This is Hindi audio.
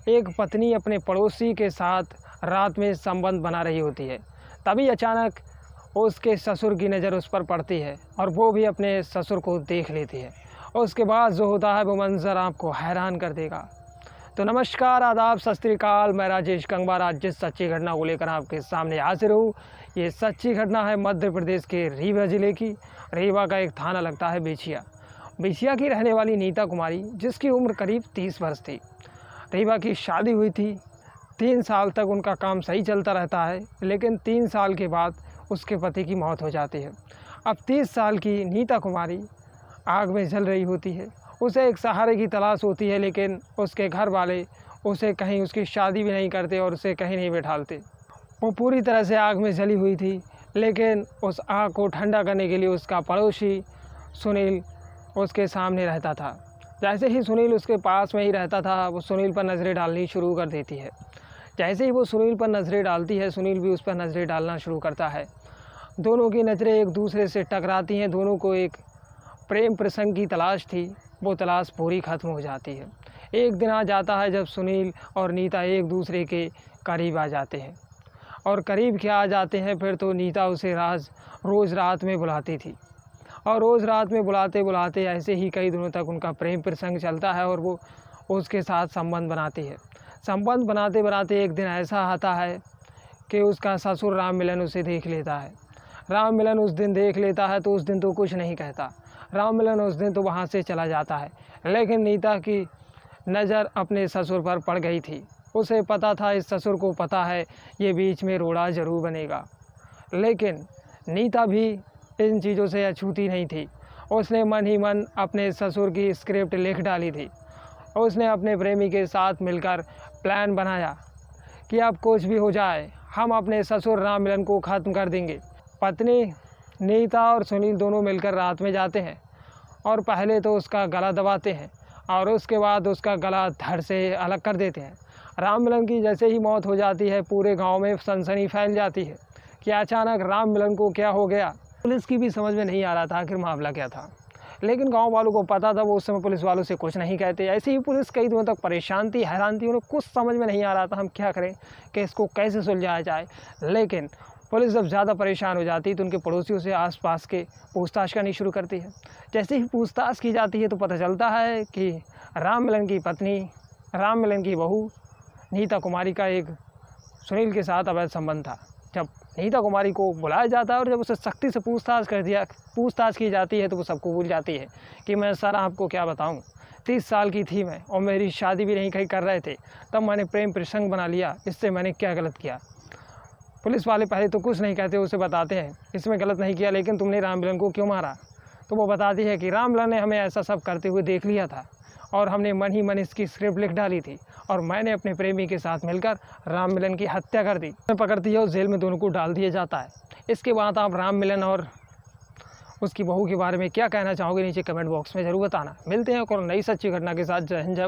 एक पत्नी अपने पड़ोसी के साथ रात में संबंध बना रही होती है। तभी अचानक उसके ससुर की नज़र उस पर पड़ती है और वो भी अपने ससुर को देख लेती है। और उसके बाद जो होता है वो मंज़र आपको हैरान कर देगा। तो नमस्कार, आदाब, सत श्री अकाल। मैं राजेश कंगवार आज जिस सच्ची घटना को लेकर आपके सामने हाजिर हूँ, ये सच्ची घटना है मध्य प्रदेश के रीवा ज़िले की। रीवा का एक थाना लगता है बिछिया। बिछिया की रहने वाली नीता कुमारी, जिसकी उम्र करीब 30 वर्ष थी। रीवा की शादी हुई थी। 3 साल तक उनका काम सही चलता रहता है, लेकिन 3 साल के बाद उसके पति की मौत हो जाती है। अब 30 साल की नीता कुमारी आग में जल रही होती है। उसे एक सहारे की तलाश होती है, लेकिन उसके घर वाले उसे कहीं उसकी शादी भी नहीं करते और उसे कहीं नहीं बैठालते। वो पूरी तरह से आग में जली हुई थी, लेकिन उस आग को ठंडा करने के लिए उसका पड़ोसी सुनील उसके सामने रहता था। जैसे ही सुनील उसके पास में ही रहता था, वो सुनील पर नज़रें डालनी शुरू कर देती है। जैसे ही वो सुनील पर नज़रें डालती है, सुनील भी उस पर नज़रें डालना शुरू करता है। दोनों की नज़रें एक दूसरे से टकराती हैं। दोनों को एक प्रेम प्रसंग की तलाश थी, वो तलाश पूरी ख़त्म हो जाती है। एक दिन आ जाता है जब सुनील और नीता एक दूसरे के करीब आ जाते हैं। और करीब क्या आ जाते हैं, फिर तो नीता उसे रोज़ रात में बुलाती थी। और रोज़ रात में बुलाते बुलाते ऐसे ही कई दिनों तक उनका प्रेम प्रसंग चलता है और वो उसके साथ संबंध बनाती है। संबंध बनाते बनाते एक दिन ऐसा आता है कि उसका ससुर राम मिलन उसे देख लेता है। राम मिलन उस दिन देख लेता है तो उस दिन तो कुछ नहीं कहता। राम मिलन उस दिन तो वहाँ से चला जाता है, लेकिन नीता की नज़र अपने ससुर पर पड़ गई थी। उसे पता था, इस ससुर को पता है ये बीच में रोड़ा ज़रूर बनेगा, लेकिन नीता भी इन चीज़ों से अछूती नहीं थी। उसने मन ही मन अपने ससुर की स्क्रिप्ट लिख डाली थी। उसने अपने प्रेमी के साथ मिलकर प्लान बनाया कि अब कुछ भी हो जाए, हम अपने ससुर राम मिलन को ख़त्म कर देंगे। पत्नी नीता और सुनील दोनों मिलकर रात में जाते हैं और पहले तो उसका गला दबाते हैं और उसके बाद उसका गला धड़ से अलग कर देते हैं। राम मिलन की जैसे ही मौत हो जाती है, पूरे गांव में सनसनी फैल जाती है कि अचानक राम मिलन को क्या हो गया। पुलिस की भी समझ में नहीं आ रहा था आखिर मामला क्या था, लेकिन गांव वालों को पता था। वो उस समय पुलिस वालों से कुछ नहीं कहते। ऐसे ही पुलिस कई दिनों तक परेशान थी, हैरान थी। उन्हें कुछ समझ में नहीं आ रहा था हम क्या करें, कि इसको कैसे सुलझाया जाए। लेकिन पुलिस जब ज़्यादा परेशान हो जाती है तो उनके पड़ोसियों से आसपास के पूछताछ करनी शुरू करती है। जैसे ही पूछताछ की जाती है तो पता चलता है कि राम मिलन की पत्नी, राम मिलन की बहू नीता कुमारी का एक सुनील के साथ अवैध संबंध था। जब नीता कुमारी को बुलाया जाता है और जब उसे सख्ती से पूछताछ की जाती है तो वो सबको भूल जाती है कि मैं सर आपको क्या बताऊं, 30 साल की थी मैं और मेरी शादी भी नहीं कहीं कर रहे थे, तब मैंने प्रेम प्रसंग बना लिया, इससे मैंने क्या गलत किया। पुलिस वाले पहले तो कुछ नहीं कहते, उसे बताते हैं इसमें गलत नहीं किया, लेकिन तुमने राम मिलन को क्यों मारा। तो वो बताती है कि राम मिलन ने हमें ऐसा सब करते हुए देख लिया था और हमने मन ही मन इसकी स्क्रिप्ट लिख डाली थी और मैंने अपने प्रेमी के साथ मिलकर राम मिलन की हत्या कर दी। पकड़ती है और जेल में दोनों को डाल दिया जाता है। इसके बाद आप राम मिलन और उसकी बहू के बारे में क्या कहना चाहोगे, नीचे कमेंट बॉक्स में ज़रूर बताना। मिलते हैं और नई सच्ची घटना के साथ। जय हिंद, जय